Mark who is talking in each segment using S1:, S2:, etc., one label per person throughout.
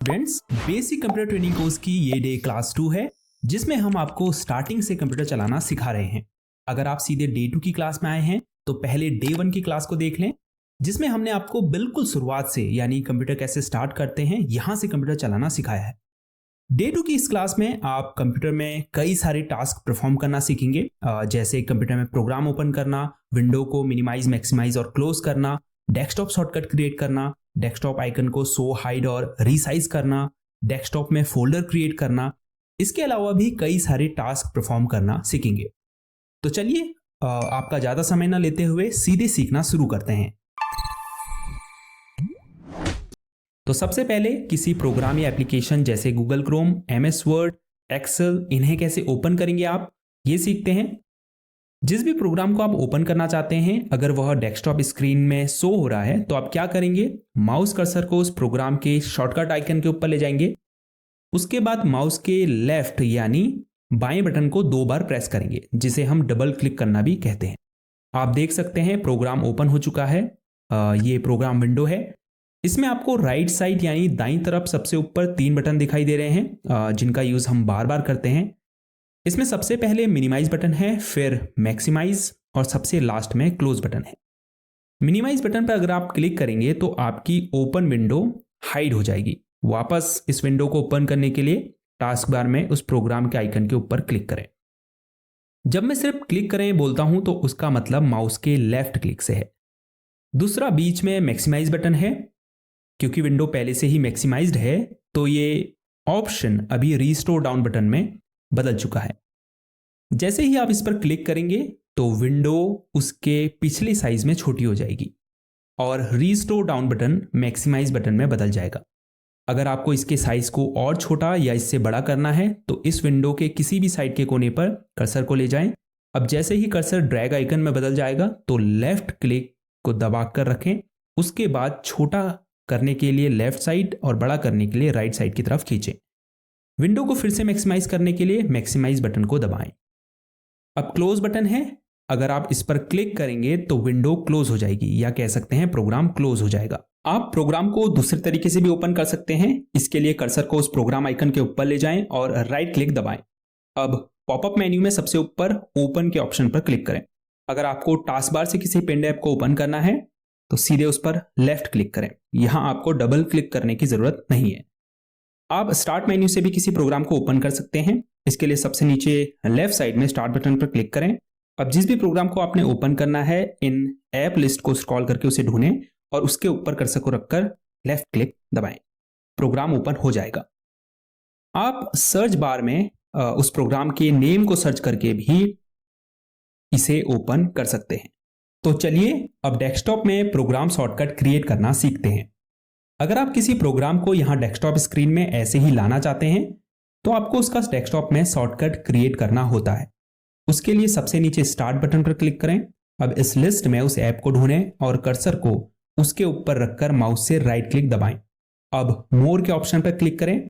S1: Students, basic computer training course की ये day class 2 है जिसमें हम आपको स्टार्टिंग से कंप्यूटर चलाना सिखा रहे हैं। अगर आप सीधे डे 2 की क्लास में आए हैं तो पहले डे 1 की क्लास को देख लें, जिसमें हमने आपको बिल्कुल शुरुआत से यानी कंप्यूटर कैसे स्टार्ट करते हैं यहां से कंप्यूटर चलाना सिखाया है। डे 2 की इस क्लास में आप कंप्यूटर में कई सारे टास्क परफॉर्म करना सीखेंगे, जैसे कंप्यूटर में प्रोग्राम ओपन करना, विंडो को मिनिमाइज मैक्सिमाइज और क्लोज करना, डेस्कटॉप शॉर्टकट क्रिएट करना, डेस्कटॉप आइकन को शो हाइड और रीसाइज करना, डेस्कटॉप में फोल्डर क्रिएट करना। इसके अलावा भी कई सारे टास्क परफॉर्म करना सीखेंगे। तो चलिए आपका ज्यादा समय ना लेते हुए सीधे सीखना शुरू करते हैं। तो सबसे पहले किसी प्रोग्राम या एप्लीकेशन जैसे Google Chrome, MS Word, Excel, इन्हें कैसे ओपन करेंगे आप ये सीखते हैं। जिस भी प्रोग्राम को आप ओपन करना चाहते हैं, अगर वह डेस्कटॉप स्क्रीन में शो हो रहा है तो आप क्या करेंगे, माउस कर्सर को उस प्रोग्राम के शॉर्टकट आइकन के ऊपर ले जाएंगे। उसके बाद माउस के लेफ्ट यानी बाएं बटन को 2 बार प्रेस करेंगे, जिसे हम डबल क्लिक करना भी कहते हैं। आप देख सकते हैं प्रोग्राम ओपन हो चुका है। ये प्रोग्राम विंडो है। इसमें आपको राइट साइड यानी दाईं तरफ सबसे ऊपर 3 बटन दिखाई दे रहे हैं, जिनका यूज हम बार बार करते हैं। इसमें सबसे पहले मिनिमाइज बटन है, फिर मैक्सिमाइज और सबसे लास्ट में क्लोज बटन है। मिनिमाइज बटन पर अगर आप क्लिक करेंगे तो आपकी ओपन विंडो हाइड हो जाएगी। वापस इस विंडो को ओपन करने के लिए टास्क बार में उस प्रोग्राम के आइकन के ऊपर क्लिक करें। जब मैं सिर्फ क्लिक करें बोलता हूं तो उसका मतलब माउस के लेफ्ट क्लिक से है। दूसरा बीच में मैक्सिमाइज बटन है। क्योंकि विंडो पहले से ही मैक्सिमाइज्ड है तो ये ऑप्शन अभी रीस्टोर डाउन बटन में बदल चुका है। जैसे ही आप इस पर क्लिक करेंगे तो विंडो उसके पिछले साइज में छोटी हो जाएगी और restore down button maximise button में बदल जाएगा। अगर आपको इसके साइज को और छोटा या इससे बड़ा करना है तो इस विंडो के किसी भी साइड के कोने पर कर्सर को ले जाएं। अब जैसे ही कर्सर ड्रैग आइकन में बदल जाएगा तो लेफ्ट क्लिक को दबाकर रखें। उसके बाद छोटा करने के लिए लेफ्ट साइड और बड़ा करने के लिए राइट साइड की तरफ खींचें। विंडो को फिर से मैक्सिमाइज करने के लिए मैक्सिमाइज बटन को दबाएं। अब क्लोज बटन है। अगर आप इस पर क्लिक करेंगे तो विंडो क्लोज हो जाएगी, या कह सकते हैं प्रोग्राम क्लोज हो जाएगा। आप प्रोग्राम को दूसरे तरीके से भी ओपन कर सकते हैं। इसके लिए कर्सर को उस प्रोग्राम आइकन के ऊपर ले जाएं और राइट क्लिक दबाएं। अब पॉपअप मेन्यू में सबसे ऊपर ओपन के ऑप्शन पर क्लिक करें। अगर आपको टास्क बार से किसी पेन ड्राइव को ओपन करना है तो सीधे उस पर लेफ्ट क्लिक करें। यहां आपको डबल क्लिक करने की जरूरत नहीं है। आप स्टार्ट मेन्यू से भी किसी प्रोग्राम को ओपन कर सकते हैं। इसके लिए सबसे नीचे लेफ्ट साइड में स्टार्ट बटन पर क्लिक करें। अब जिस भी प्रोग्राम को आपने ओपन करना है, इन ऐप लिस्ट को स्क्रॉल करके उसे ढूंढें और उसके ऊपर कर्सर को रखकर लेफ्ट क्लिक दबाएं। प्रोग्राम ओपन हो जाएगा। आप सर्च बार में उस प्रोग्राम के नेम को सर्च करके भी इसे ओपन कर सकते हैं। तो चलिए अब डेस्कटॉप में प्रोग्राम शॉर्टकट क्रिएट करना सीखते हैं। अगर आप किसी प्रोग्राम को यहां डेस्कटॉप स्क्रीन में ऐसे ही लाना चाहते हैं तो आपको उसका डेस्कटॉप में शॉर्टकट क्रिएट करना होता है। उसके लिए सबसे नीचे स्टार्ट बटन पर क्लिक करें। अब इस लिस्ट में उस ऐप को ढूंढें और कर्सर को उसके ऊपर रखकर माउस से राइट क्लिक दबाएं। अब मोर के ऑप्शन पर क्लिक करें।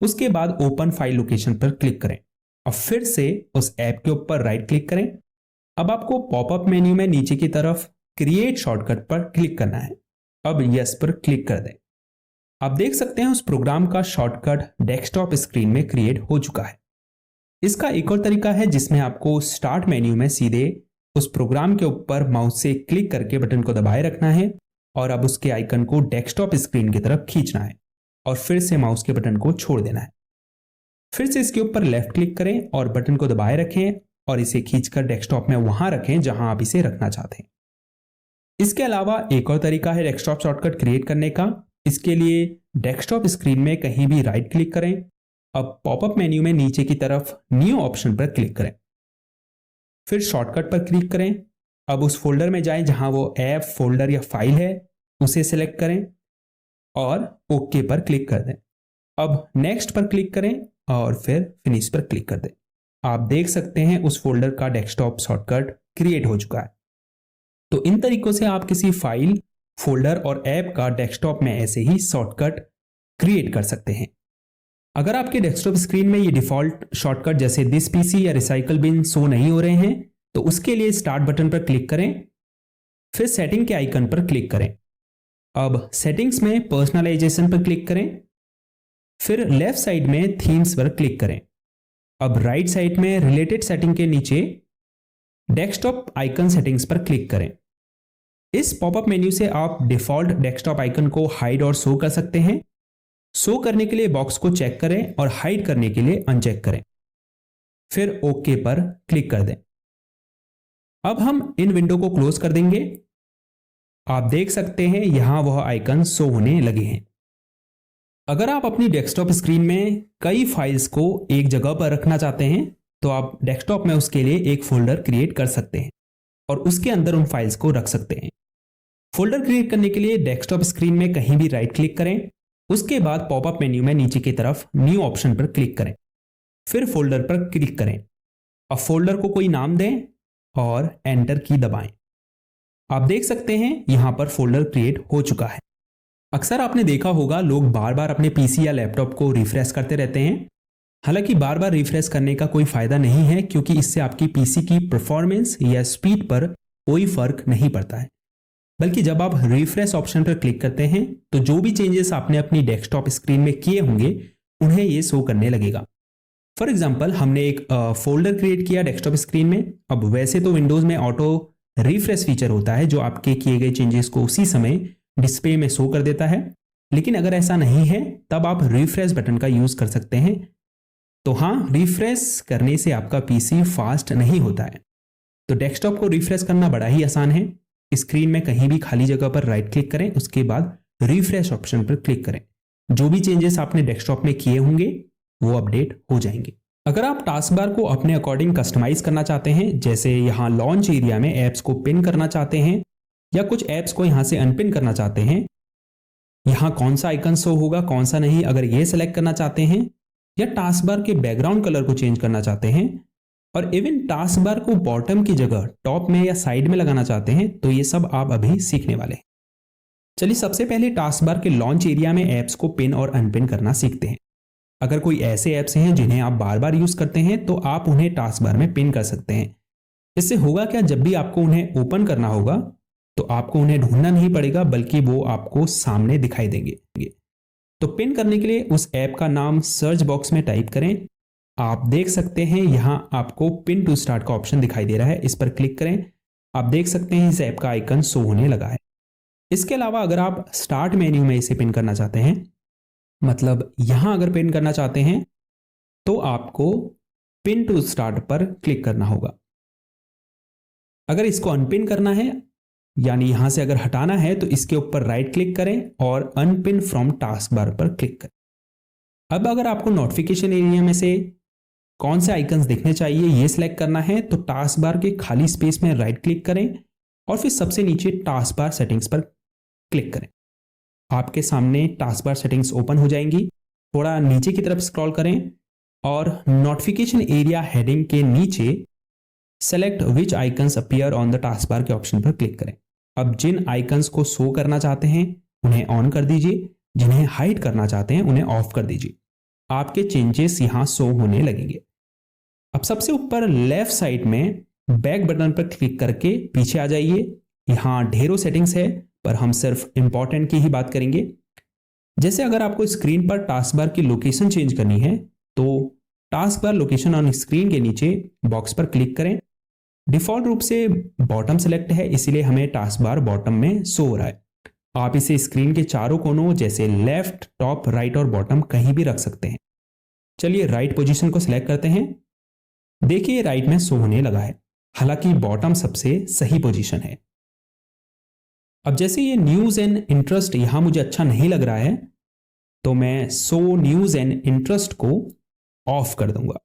S1: उसके बाद ओपन फाइल लोकेशन पर क्लिक करें। अब फिर से उस ऐप के ऊपर राइट क्लिक करें। अब आपको पॉपअप मेन्यू में नीचे की तरफ क्रिएट शॉर्टकट पर क्लिक करना है। अब यस पर क्लिक कर दें। आप देख सकते हैं उस प्रोग्राम का शॉर्टकट डेस्कटॉप स्क्रीन में क्रिएट हो चुका है। इसका एक और तरीका है जिसमें आपको स्टार्ट मेन्यू में सीधे उस प्रोग्राम के ऊपर माउस से क्लिक करके बटन को दबाए रखना है और अब उसके आइकन को डेस्कटॉप स्क्रीन की तरफ खींचना है और फिर से माउस के बटन को छोड़ देना है। फिर से इसके ऊपर लेफ्ट क्लिक करें और बटन को दबाए रखें और इसे खींचकर डेस्कटॉप में वहां रखें जहां आप इसे रखना चाहते हैं। इसके अलावा एक और तरीका है डेस्कटॉप शॉर्टकट क्रिएट करने का। इसके लिए डेस्कटॉप स्क्रीन में कहीं भी राइट क्लिक करें। अब पॉपअप मेन्यू में नीचे की तरफ न्यू ऑप्शन पर क्लिक करें। फिर शॉर्टकट पर क्लिक करें। अब उस फोल्डर में जाएं जहां वो ऐप, फोल्डर या फाइल है, उसे सिलेक्ट करें और ओके पर क्लिक कर दें। अब नेक्स्ट पर क्लिक करें और फिर फिनिश पर क्लिक कर दें। आप देख सकते हैं उस फोल्डर का डेस्कटॉप शॉर्टकट क्रिएट हो चुका है। तो इन तरीकों से आप किसी फाइल, फोल्डर और ऐप का डेस्कटॉप में ऐसे ही शॉर्टकट क्रिएट कर सकते हैं। अगर आपके डेस्कटॉप स्क्रीन में ये डिफॉल्ट शॉर्टकट जैसे दिस पीसी या रिसाइकल बिन शो नहीं हो रहे हैं तो उसके लिए स्टार्ट बटन पर क्लिक करें। फिर सेटिंग के आइकन पर क्लिक करें। अब सेटिंग्स में पर्सनलाइजेशन पर क्लिक करें। फिर लेफ्ट साइड में थीम्स पर क्लिक करें। अब राइट साइड में रिलेटेड सेटिंग के नीचे डेस्कटॉप आइकन सेटिंग्स पर क्लिक करें। इस पॉपअप मेन्यू से आप डिफॉल्ट डेस्कटॉप आइकन को हाइड और शो कर सकते हैं। शो करने के लिए बॉक्स को चेक करें और हाइड करने के लिए अनचेक करें। फिर ओके पर क्लिक कर दें। अब हम इन विंडो को क्लोज कर देंगे। आप देख सकते हैं यहां वह आइकन शो होने लगे हैं। अगर आप अपनी डेस्कटॉप स्क्रीन में कई फाइल्स को एक जगह पर रखना चाहते हैं तो आप डेस्कटॉप में उसके लिए एक फोल्डर क्रिएट कर सकते हैं और उसके अंदर उन फाइल्स को रख सकते हैं। फोल्डर क्रिएट करने के लिए डेस्कटॉप स्क्रीन में कहीं भी राइट क्लिक करें। उसके बाद पॉपअप मेन्यू में नीचे की तरफ न्यू ऑप्शन पर क्लिक करें। फिर फोल्डर पर क्लिक करें। अब फोल्डर को कोई नाम दें और एंटर की दबाएं। आप देख सकते हैं यहां पर फोल्डर क्रिएट हो चुका है। अक्सर आपने देखा होगा लोग बार बार अपने पीसी या लैपटॉप को रिफ्रेश करते रहते हैं। हालांकि बार बार रिफ्रेश करने का कोई फायदा नहीं है, क्योंकि इससे आपकी पीसी की परफॉर्मेंस या स्पीड पर कोई फर्क नहीं पड़ता है। बल्कि जब आप रिफ्रेश ऑप्शन पर क्लिक करते हैं तो जो भी चेंजेस आपने अपनी डेस्कटॉप स्क्रीन में किए होंगे उन्हें ये शो करने लगेगा। फॉर एग्जाम्पल, हमने एक फोल्डर क्रिएट किया डेस्कटॉप स्क्रीन में। अब वैसे तो विंडोज में ऑटो रिफ्रेश फीचर होता है जो आपके किए गए चेंजेस को उसी समय डिस्प्ले में शो कर देता है, लेकिन अगर ऐसा नहीं है तब आप रिफ्रेश बटन का यूज कर सकते हैं। तो हाँ, रिफ्रेश करने से आपका पीसी फास्ट नहीं होता है। तो डेस्कटॉप को रिफ्रेश करना बड़ा ही आसान है। स्क्रीन में कहीं भी खाली जगह पर राइट क्लिक करें, उसके बाद रिफ्रेश ऑप्शन पर क्लिक करें। जो भी चेंजेस आपने डेस्कटॉप में किए होंगे वो अपडेट हो जाएंगे। अगर आप टास्क बार को अपने अकॉर्डिंग कस्टमाइज करना चाहते हैं, जैसे यहाँ लॉन्च एरिया में एप्स को पिन करना चाहते हैं या कुछ एप्स को यहां से अनपिन करना चाहते हैं, यहां कौन सा आइकन शो होगा कौन सा नहीं, अगर ये सेलेक्ट करना चाहते हैं, या टास्क बार के बैकग्राउंड कलर को चेंज करना चाहते हैं, और इवन टास्क बार को बॉटम की जगह टॉप में या साइड में लगाना चाहते हैं, तो ये सब आप अभी सीखने वाले हैं। चलिए सबसे पहले टास्क बार के लॉन्च एरिया में एप्स को पिन और अनपिन करना सीखते हैं। अगर कोई ऐसे एप्स हैं जिन्हें आप बार बार यूज करते हैं तो आप उन्हें टास्क बार में पिन कर सकते हैं। इससे होगा क्या, जब भी आपको उन्हें ओपन करना होगा तो आपको उन्हें ढूंढना नहीं पड़ेगा, बल्कि वो आपको सामने दिखाई देंगे। तो पिन करने के लिए उस ऐप का नाम सर्च बॉक्स में टाइप करें। आप देख सकते हैं यहां आपको पिन टू स्टार्ट का ऑप्शन दिखाई दे रहा है, इस पर क्लिक करें। आप देख सकते हैं इस ऐप का आइकन शो होने लगा है। इसके अलावा अगर आप स्टार्ट मेन्यू में इसे पिन करना चाहते हैं, मतलब यहां अगर पिन करना चाहते हैं तो आपको पिन टू स्टार्ट पर क्लिक करना होगा। अगर इसको अनपिन करना है, यानी यहां से अगर हटाना है, तो इसके ऊपर राइट क्लिक करें और अनपिन फ्रॉम टास्क बार पर क्लिक करें। अब अगर आपको नोटिफिकेशन एरिया में से कौन से आइकन्स दिखने चाहिए ये सिलेक्ट करना है, तो टास्क बार के खाली स्पेस में राइट क्लिक करें और फिर सबसे नीचे टास्क बार सेटिंग्स पर क्लिक करें। आपके सामने टास्क बार सेटिंग्स ओपन हो जाएंगी। थोड़ा नीचे की तरफ स्क्रॉल करें और नोटिफिकेशन एरिया हेडिंग के नीचे select which icons appear on the task bar के ऑप्शन पर क्लिक करें। अब जिन आइकन्स को शो करना चाहते हैं उन्हें ऑन कर दीजिए, जिन्हें हाइड करना चाहते हैं उन्हें ऑफ कर दीजिए। आपके चेंजेस यहां शो होने लगेंगे। अब सबसे ऊपर लेफ्ट साइड में बैक बटन पर क्लिक करके पीछे आ जाइए। यहां ढेरों सेटिंग्स है, पर हम सिर्फ इंपॉर्टेंट की ही बात करेंगे। जैसे अगर आपको स्क्रीन पर टास्क बार की लोकेशन चेंज करनी है तो task bar location on screen के नीचे बॉक्स पर क्लिक करें। डिफॉल्ट रूप से बॉटम सेलेक्ट है, इसीलिए हमें टास्क बार बॉटम में शो हो रहा है। आप इसे स्क्रीन के चारों कोनों जैसे लेफ्ट, टॉप, राइट और बॉटम कहीं भी रख सकते हैं। चलिए राइट पोजीशन को सिलेक्ट करते हैं। देखिए राइट में शो होने लगा है, हालांकि बॉटम सबसे सही पोजीशन है। अब जैसे ये न्यूज एंड इंटरेस्ट यहां मुझे अच्छा नहीं लग रहा है, तो मैं शो न्यूज एंड इंटरेस्ट को ऑफ कर दूंगा।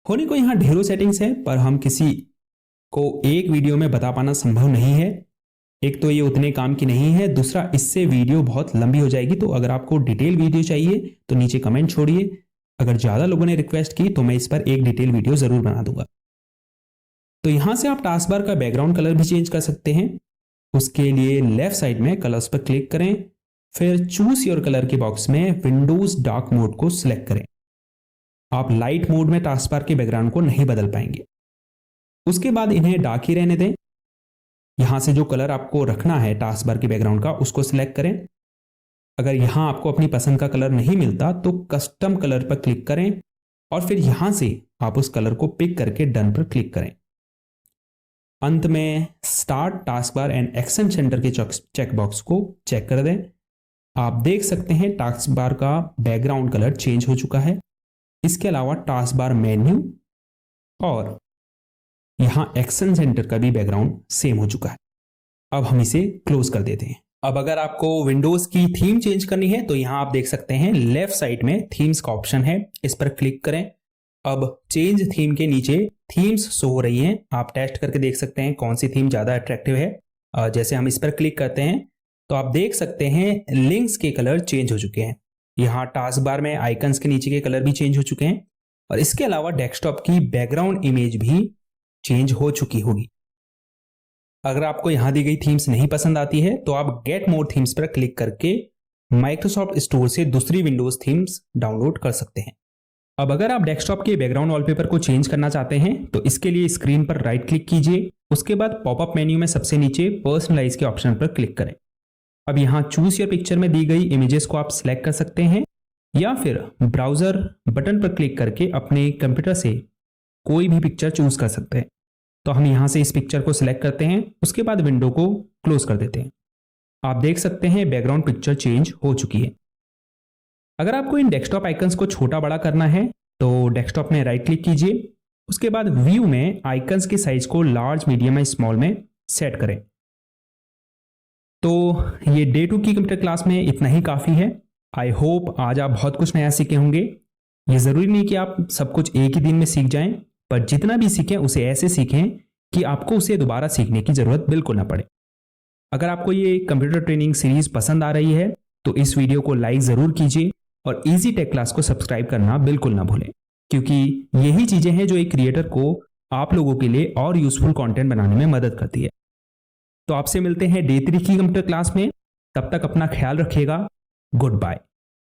S1: होने को यहां ढेरों सेटिंग्स है, पर हम किसी को एक वीडियो में बता पाना संभव नहीं है। एक तो ये उतने काम की नहीं है, दूसरा इससे वीडियो बहुत लंबी हो जाएगी। तो अगर आपको डिटेल वीडियो चाहिए तो नीचे कमेंट छोड़िए। अगर ज्यादा लोगों ने रिक्वेस्ट की तो मैं इस पर एक डिटेल वीडियो जरूर बना दूंगा। तो यहां से आप टास्क बार का बैकग्राउंड कलर भी चेंज कर सकते हैं। उसके लिए लेफ्ट साइड में कलर्स पर क्लिक करें, फिर चूज योर कलर के बॉक्स में विंडोज डार्क मोड को सिलेक्ट करें। आप लाइट मोड में टास्क बार के बैकग्राउंड को नहीं बदल पाएंगे। उसके बाद इन्हें डार्क ही रहने दें। यहां से जो कलर आपको रखना है टास्क बार के बैकग्राउंड का उसको सिलेक्ट करें। अगर यहाँ आपको अपनी पसंद का कलर नहीं मिलता तो कस्टम कलर पर क्लिक करें और फिर यहाँ से आप उस कलर को पिक करके डन पर क्लिक करें। अंत में start task bar and action centre के चेक बॉक्स को चेक कर दें। आप देख सकते हैं टास्क बार का बैकग्राउंड कलर चेंज हो चुका है। इसके अलावा टास्क बार मेन्यू और यहाँ एक्शन सेंटर का भी बैकग्राउंड सेम हो चुका है। अब हम इसे क्लोज कर देते हैं। अब अगर आपको विंडोज की थीम चेंज करनी है तो यहाँ आप देख सकते हैं लेफ्ट साइड में थीम्स का ऑप्शन है, इस पर क्लिक करें। अब चेंज थीम के नीचे थीम्स शो हो रही हैं, आप टेस्ट करके देख सकते हैं कौन सी थीम ज़्यादा अट्रैक्टिव है। जैसे हम इस पर क्लिक करते हैं तो आप देख सकते हैं लिंक्स के कलर चेंज हो चुके हैं। यहाँ टास्क बार में आइकन्स के नीचे के कलर भी चेंज हो चुके हैं और इसके अलावा डेस्कटॉप की बैकग्राउंड इमेज भी चेंज हो चुकी होगी। अगर आपको यहां दी गई थीम्स नहीं पसंद आती है तो आप गेट मोर थीम्स पर क्लिक करके माइक्रोसॉफ्ट स्टोर से दूसरी विंडोज थीम्स डाउनलोड कर सकते हैं। अब अगर आप डेस्कटॉप के बैकग्राउंड वॉलपेपर को चेंज करना चाहते हैं तो इसके लिए स्क्रीन पर राइट क्लिक कीजिए, उसके बाद पॉपअप मेन्यू में सबसे नीचे पर्सनलाइज के ऑप्शन पर क्लिक करें। अब यहाँ चूज योर पिक्चर में दी गई इमेजेस को आप सिलेक्ट कर सकते हैं या फिर ब्राउजर बटन पर क्लिक करके अपने कंप्यूटर से कोई भी पिक्चर चूज कर सकते हैं। तो हम यहाँ से इस पिक्चर को सिलेक्ट करते हैं, उसके बाद विंडो को क्लोज कर देते हैं। आप देख सकते हैं बैकग्राउंड पिक्चर चेंज हो चुकी है। अगर आपको इन डेस्कटॉप आइकन्स को छोटा बड़ा करना है तो डेस्कटॉप में राइट क्लिक कीजिए, उसके बाद व्यू में आइकन्स के साइज को लार्ज, मीडियम या स्मॉल में सेट करें। तो ये डे 2 की कंप्यूटर क्लास में इतना ही काफ़ी है। आई होप आज आप बहुत कुछ नया सीखे होंगे। ये ज़रूरी नहीं कि आप सब कुछ एक ही दिन में सीख जाएं, पर जितना भी सीखें उसे ऐसे सीखें कि आपको उसे दोबारा सीखने की ज़रूरत बिल्कुल ना पड़े। अगर आपको ये कंप्यूटर ट्रेनिंग सीरीज पसंद आ रही है तो इस वीडियो को लाइक ज़रूर कीजिए और इजी टेक क्लास को सब्सक्राइब करना बिल्कुल ना भूलें, क्योंकि यही चीज़ें हैं जो एक क्रिएटर को आप लोगों के लिए और यूजफुल कंटेंट बनाने में मदद करती है। तो आपसे मिलते हैं डे 3 की कंप्यूटर क्लास में। तब तक अपना ख्याल रखिएगा। Good bye.